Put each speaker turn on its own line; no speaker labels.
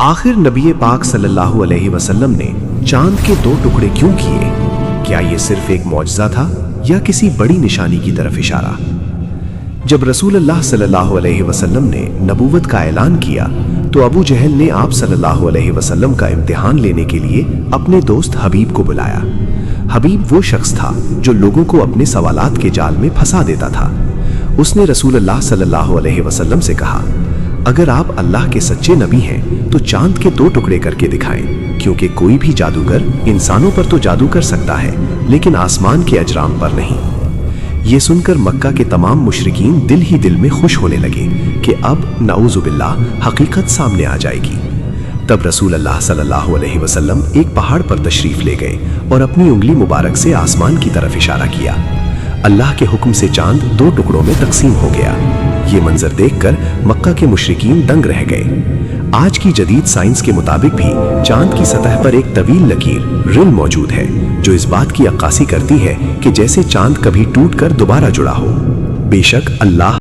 आखिर नबी पाक सल्लल्लाहु अलैहि वसल्लम ने चांद के 2 टुकड़े क्यों किए? क्या ये सिर्फ एक मौजज़ा था या किसी बड़ी निशानी की तरफ इशारा? जब रसूलुल्लाह सल्लल्लाहु अलैहि वसल्लम ने नबूवत का ऐलान किया तो अबू जहल ने आप सल्लल्लाहु अलैहि वसल्लम का इम्तिहान लेने के लिए अपने दोस्त हबीब को बुलाया। हबीब वो शख्स था जो लोगों को अपने सवालात के जाल में फंसा देता था। उसने रसूलुल्लाह सल्लल्लाहु अलैहि वसल्लम से कहा, अगर आप अल्लाह के सच्चे नबी हैं तो चांद के 2 टुकड़े करके दिखाएं, क्योंकि कोई भी जादूगर इंसानों पर तो जादू कर सकता है लेकिन आसमान के अजराम पर नहीं। ये सुनकर मक्का के तमाम मुशरिकीन दिल ही दिल में खुश होने लगे कि अब नऊजुबिल्लाह हकीकत सामने आ जाएगी। तब रसूल अल्लाह सल्लल्लाहु अलैहि वसल्लम एक पहाड़ पर तशरीफ ले गए और अपनी उंगली मुबारक से आसमान की तरफ इशारा किया। अल्लाह के हुक्म से चांद 2 टुकड़ों में तकसीम हो गया। ये मंजर देखकर मक्का के मुशरिकीन दंग रह गए। आज की जदीद साइंस के मुताबिक भी चांद की सतह पर एक तवील लकीर रिल मौजूद है जो इस बात की अक्कासी करती है कि जैसे चांद कभी टूट कर दोबारा जुड़ा हो। बेशक अल्लाह